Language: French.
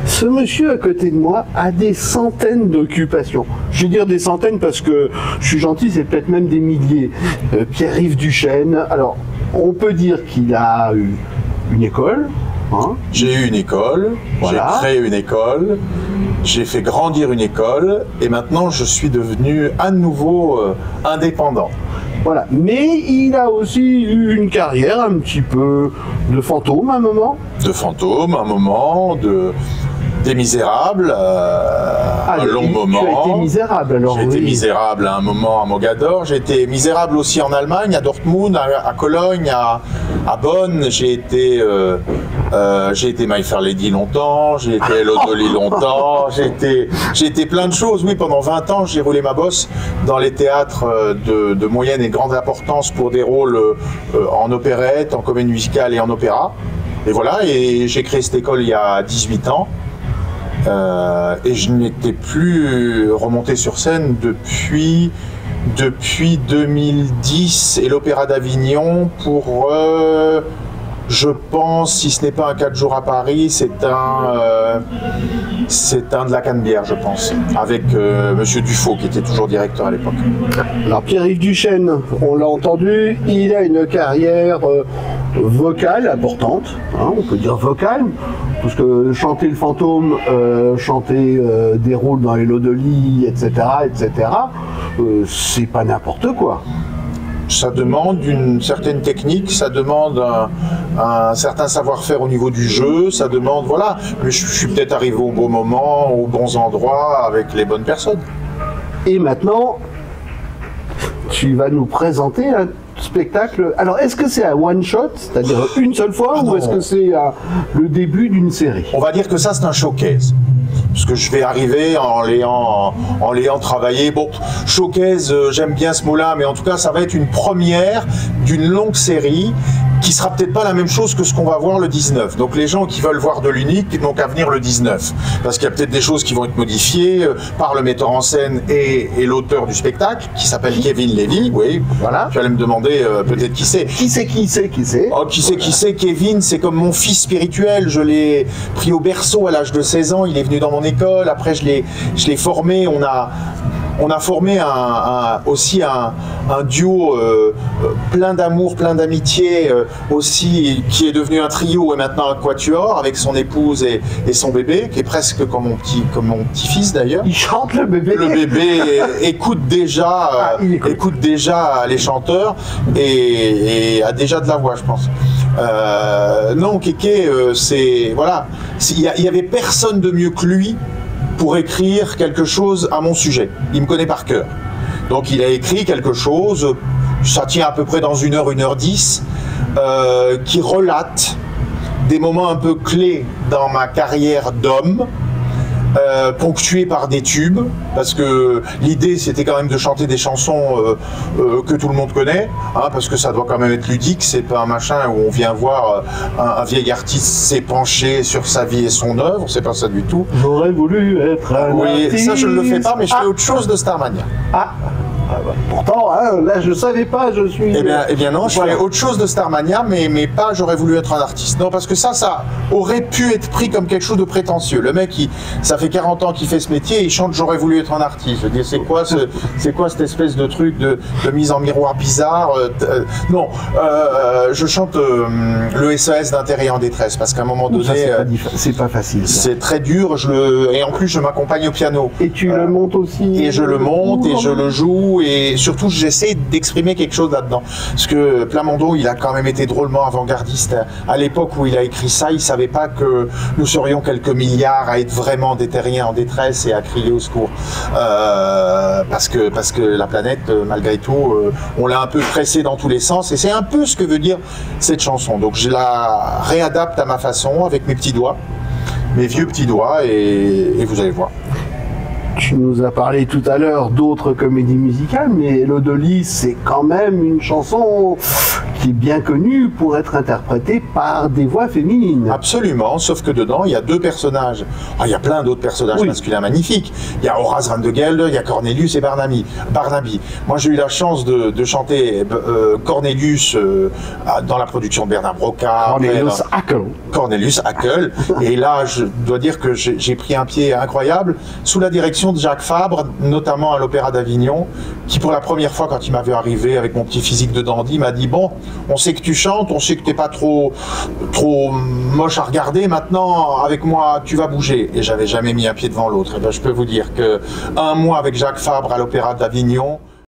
Ce monsieur à côté de moi a des centaines d'occupations. Je vais dire des centaines parce que je suis gentil, c'est peut-être même des milliers. Pierre-Yves Duchesne, alors on peut dire qu'il a eu une école. Hein. J'ai eu une école, voilà. J'ai créé une école, j'ai fait grandir une école et maintenant je suis devenu à nouveau indépendant. Voilà, mais il a aussi eu une carrière un petit peu de fantôme à un moment. De fantôme, un moment, des Misérables, un long moment. Tu as été misérable alors. J'ai été misérable à un moment à Mogador, j'ai été misérable aussi en Allemagne, à Dortmund, à Cologne, à Bonn, j'ai été My Fair Lady longtemps, j'ai été Hello Dolly longtemps, j'ai été plein de choses, oui, pendant 20 ans j'ai roulé ma bosse dans les théâtres de moyenne et grande importance pour des rôles en opérette, en comédie musicale et en opéra. Et voilà, et j'ai créé cette école il y a 18 ans. Et je n'étais plus remonté sur scène depuis 2010 et l'Opéra d'Avignon pour, je pense, si ce n'est pas un 4 jours à Paris, c'est un de la Canebière, je pense, avec Monsieur Dufaux qui était toujours directeur à l'époque. Alors Pierre-Yves Duchesne, on l'a entendu, il a une carrière vocale importante, hein, on peut dire vocale, parce que chanter le fantôme, chanter des rôles dans Hello Dolly, etc., c'est pas n'importe quoi. Ça demande une certaine technique, ça demande un certain savoir-faire au niveau du jeu, ça demande, voilà, mais je suis peut-être arrivé au bon moment, aux bons endroits, avec les bonnes personnes. Et maintenant, tu vas nous présenter un spectacle. Alors, est-ce que c'est un one-shot, c'est-à-dire une seule fois, ou est-ce que c'est le début d'une série? On va dire que ça, c'est un showcase. Parce que je vais arriver en l'ayant travaillé. Bon, showcase, j'aime bien ce mot-là, mais en tout cas, ça va être une première d'une longue série qui sera peut-être pas la même chose que ce qu'on va voir le 19. Donc les gens qui veulent voir de l'unique n'ont qu'à venir le 19. Parce qu'il y a peut-être des choses qui vont être modifiées par le metteur en scène et l'auteur du spectacle, qui s'appelle Kevin Levy. Oui, voilà. Tu allais me demander peut-être qui c'est. Qui c'est? Oh, qui c'est Kevin, c'est comme mon fils spirituel. Je l'ai pris au berceau à l'âge de 16 ans. Il est venu dans mon école. Après, je l'ai formé. On a formé aussi un duo plein d'amour, plein d'amitié, aussi qui est devenu un trio et maintenant un quatuor avec son épouse et son bébé, qui est presque comme mon petit-fils d'ailleurs. Il chante le bébé. Le bébé écoute déjà les chanteurs et a déjà de la voix, je pense. Non, Kéké, c'est voilà, il y avait personne de mieux que lui pour écrire quelque chose à mon sujet. Il me connaît par cœur. Donc il a écrit quelque chose, ça tient à peu près dans 1h10, qui relate des moments un peu clés dans ma carrière d'homme, ponctué par des tubes, parce que l'idée c'était quand même de chanter des chansons que tout le monde connaît, hein, parce que ça doit quand même être ludique, c'est pas un machin où on vient voir un vieil artiste s'épancher sur sa vie et son œuvre, c'est pas ça du tout. J'aurais voulu être un artiste. Ça je ne le fais pas, mais je fais autre chose de Starmania. Pourtant, hein, là je savais pas, je suis... Eh bien non, je fais autre chose de Starmania, mais pas j'aurais voulu être un artiste. Non, parce que ça aurait pu être pris comme quelque chose de prétentieux. Le mec, ça fait 40 ans qu'il fait ce métier, et il chante j'aurais voulu être un artiste. Je dis, c'est quoi cette espèce de truc de mise en miroir bizarre Non, je chante le SOS d'un terrien en détresse, parce qu'à un moment donné... C'est pas facile. C'est très dur, et en plus je m'accompagne au piano. Et tu le montes aussi? Et je le monte, et je le joue, et surtout j'essaie d'exprimer quelque chose là-dedans. Parce que Plamondon, il a quand même été drôlement avant-gardiste. À l'époque où il a écrit ça, il ne savait pas que nous serions quelques milliards à être vraiment des terriens en détresse et à crier au secours. Parce que la planète, malgré tout, on l'a un peu pressée dans tous les sens, et c'est un peu ce que veut dire cette chanson. Donc je la réadapte à ma façon, avec mes petits doigts, mes vieux petits doigts, et vous allez voir. Tu nous as parlé tout à l'heure d'autres comédies musicales, mais Hello Dolly, c'est quand même une chanson qui est bien connu pour être interprété par des voix féminines. Absolument, sauf que dedans, il y a deux personnages. Ah, il y a plein d'autres personnages masculins magnifiques. Il y a Horace Van de Gelder, il y a Cornelius et Barnaby. Moi, j'ai eu la chance de chanter Cornelius dans la production de Bernard Brocard. Cornelius Hackel. Et là, je dois dire que j'ai pris un pied incroyable sous la direction de Jacques Fabre, notamment à l'Opéra d'Avignon, qui pour la première fois, quand il m'avait arrivé avec mon petit physique de dandy, m'a dit: bon, on sait que tu chantes, on sait que t'es pas trop moche à regarder, maintenant avec moi tu vas bouger. Et j'avais jamais mis un pied devant l'autre. Et ben, je peux vous dire que un mois avec Jacques Fabre à l'Opéra d'Avignon,